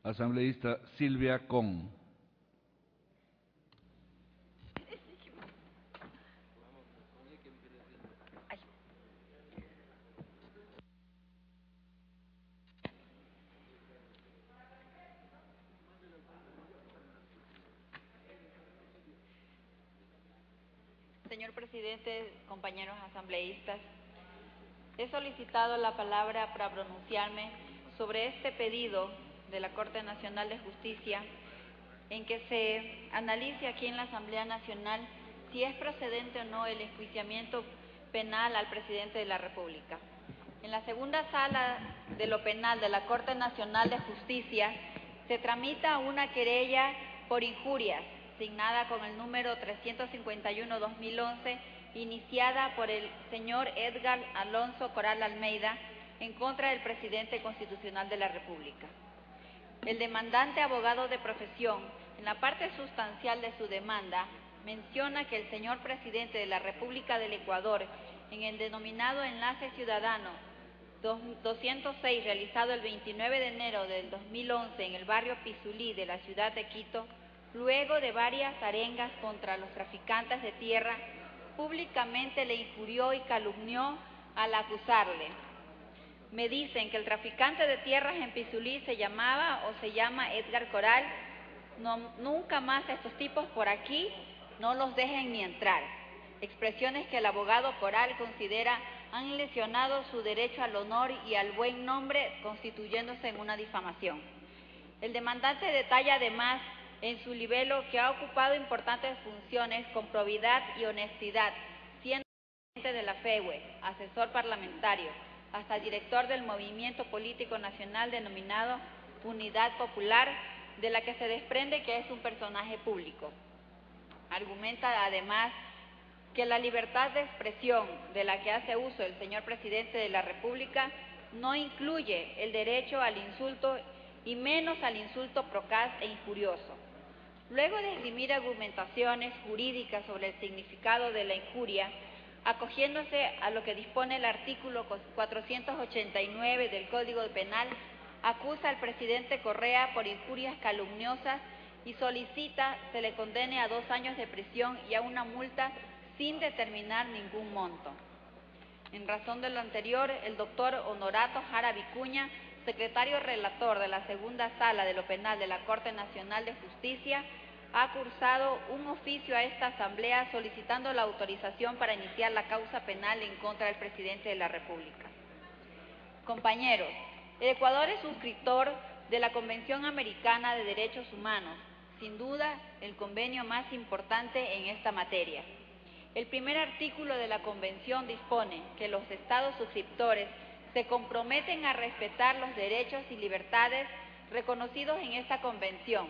Asambleísta Silvia Con. Señor presidente, compañeros asambleístas, he solicitado la palabra para pronunciarme sobre este pedido de la Corte Nacional de Justicia en que se analice aquí en la Asamblea Nacional si es procedente o no el enjuiciamiento penal al presidente de la República. En la segunda sala de lo penal de la Corte Nacional de Justicia se tramita una querella por injurias, signada con el número 351-2011, iniciada por el señor Edgar Alonso Coral Almeida en contra del presidente constitucional de la República. El demandante, abogado de profesión, en la parte sustancial de su demanda, menciona que el señor presidente de la República del Ecuador, en el denominado Enlace Ciudadano 206, realizado el 29 de enero del 2011 en el barrio Pizulí de la ciudad de Quito, luego de varias arengas contra los traficantes de tierra, públicamente le injurió y calumnió al acusarle. Me dicen que el traficante de tierras en Pizulí se llamaba o se llama Edgar Coral. Nunca más estos tipos por aquí, no los dejen ni entrar. Expresiones que el abogado Coral considera han lesionado su derecho al honor y al buen nombre, constituyéndose en una difamación. El demandante detalla además en su libelo que ha ocupado importantes funciones con probidad y honestidad, siendo presidente de la FEWE, asesor parlamentario, hasta director del movimiento político nacional denominado Unidad Popular, de la que se desprende que es un personaje público. Argumenta además que la libertad de expresión de la que hace uso el señor presidente de la República no incluye el derecho al insulto y menos al insulto procaz e injurioso. Luego de esgrimir argumentaciones jurídicas sobre el significado de la injuria, acogiéndose a lo que dispone el artículo 489 del Código Penal, acusa al presidente Correa por injurias calumniosas y solicita se le condene a 2 años de prisión y a una multa sin determinar ningún monto. En razón de lo anterior, el doctor Honorato Jara Vicuña, secretario relator de la segunda sala de lo penal de la Corte Nacional de Justicia, ha cursado un oficio a esta asamblea solicitando la autorización para iniciar la causa penal en contra del presidente de la República. Compañeros, el Ecuador es suscriptor de la Convención Americana de Derechos Humanos, sin duda el convenio más importante en esta materia. El primer artículo de la Convención dispone que los Estados suscriptores se comprometen a respetar los derechos y libertades reconocidos en esta Convención.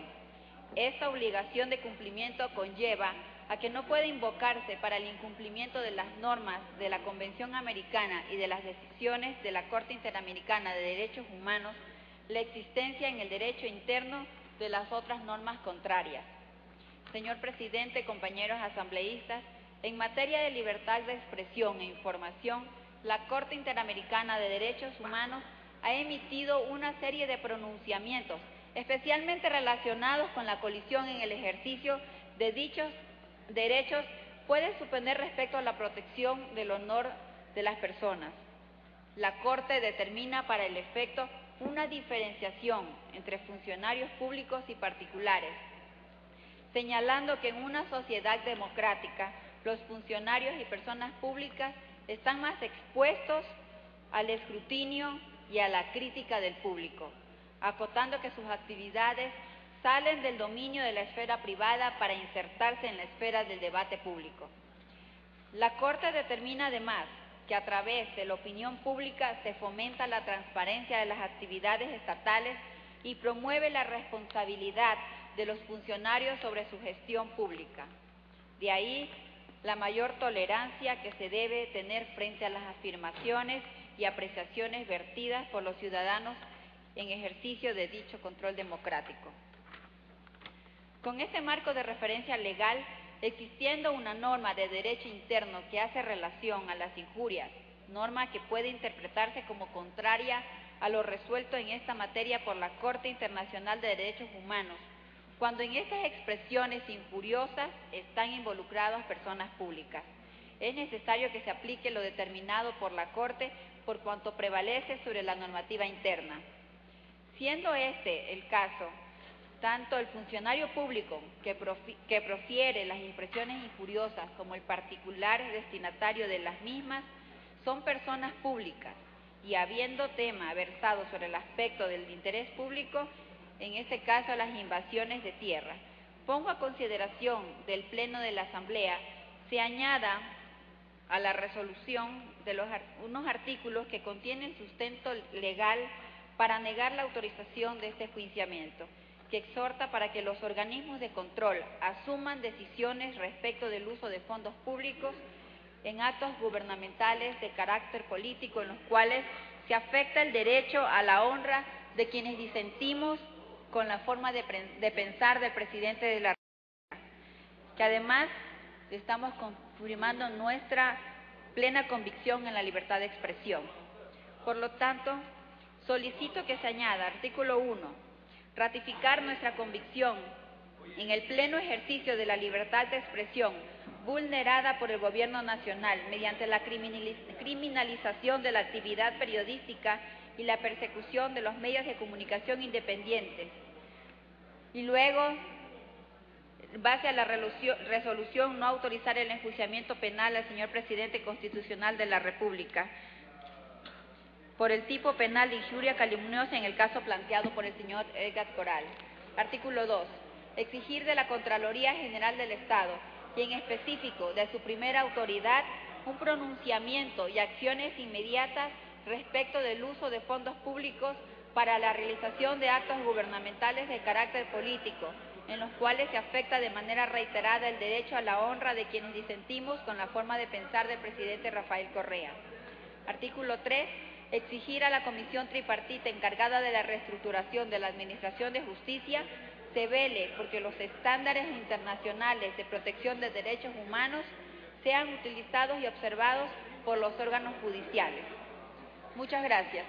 Esta obligación de cumplimiento conlleva a que no puede invocarse para el incumplimiento de las normas de la Convención Americana y de las decisiones de la Corte Interamericana de Derechos Humanos la existencia en el derecho interno de las otras normas contrarias. Señor presidente, compañeros asambleístas, en materia de libertad de expresión e información, la Corte Interamericana de Derechos Humanos ha emitido una serie de pronunciamientos especialmente relacionados con la colisión en el ejercicio de dichos derechos puede suponer respecto a la protección del honor de las personas. La Corte determina para el efecto una diferenciación entre funcionarios públicos y particulares, señalando que en una sociedad democrática los funcionarios y personas públicas están más expuestos al escrutinio y a la crítica del público, acotando que sus actividades salen del dominio de la esfera privada para insertarse en la esfera del debate público. La Corte determina además que a través de la opinión pública se fomenta la transparencia de las actividades estatales y promueve la responsabilidad de los funcionarios sobre su gestión pública. De ahí la mayor tolerancia que se debe tener frente a las afirmaciones y apreciaciones vertidas por los ciudadanos en ejercicio de dicho control democrático. Con este marco de referencia legal, existiendo una norma de derecho interno que hace relación a las injurias, norma que puede interpretarse como contraria a lo resuelto en esta materia por la Corte Internacional de Derechos Humanos, cuando en estas expresiones injuriosas están involucradas personas públicas. Es necesario que se aplique lo determinado por la Corte por cuanto prevalece sobre la normativa interna. Siendo este el caso, tanto el funcionario público que profiere las expresiones injuriosas como el particular destinatario de las mismas son personas públicas y habiendo tema versado sobre el aspecto del interés público, en este caso las invasiones de tierra, pongo a consideración del Pleno de la Asamblea se añada a la resolución de unos artículos que contienen sustento legal para negar la autorización de este enjuiciamiento, que exhorta para que los organismos de control asuman decisiones respecto del uso de fondos públicos en actos gubernamentales de carácter político en los cuales se afecta el derecho a la honra de quienes disentimos con la forma de pensar del presidente de la República, que además estamos confirmando nuestra plena convicción en la libertad de expresión. Por lo tanto, solicito que se añada, artículo 1, ratificar nuestra convicción en el pleno ejercicio de la libertad de expresión vulnerada por el Gobierno Nacional mediante la criminalización de la actividad periodística y la persecución de los medios de comunicación independientes. Y luego, en base a la resolución, no autorizar el enjuiciamiento penal al señor Presidente Constitucional de la República por el tipo penal de injuria calumniosa en el caso planteado por el señor Edgar Coral. Artículo 2. Exigir de la Contraloría General del Estado y en específico de su primera autoridad un pronunciamiento y acciones inmediatas respecto del uso de fondos públicos para la realización de actos gubernamentales de carácter político, en los cuales se afecta de manera reiterada el derecho a la honra de quienes disentimos con la forma de pensar del presidente Rafael Correa. Artículo 3. Exigir a la Comisión Tripartita encargada de la reestructuración de la Administración de Justicia se vele porque los estándares internacionales de protección de derechos humanos sean utilizados y observados por los órganos judiciales. Muchas gracias.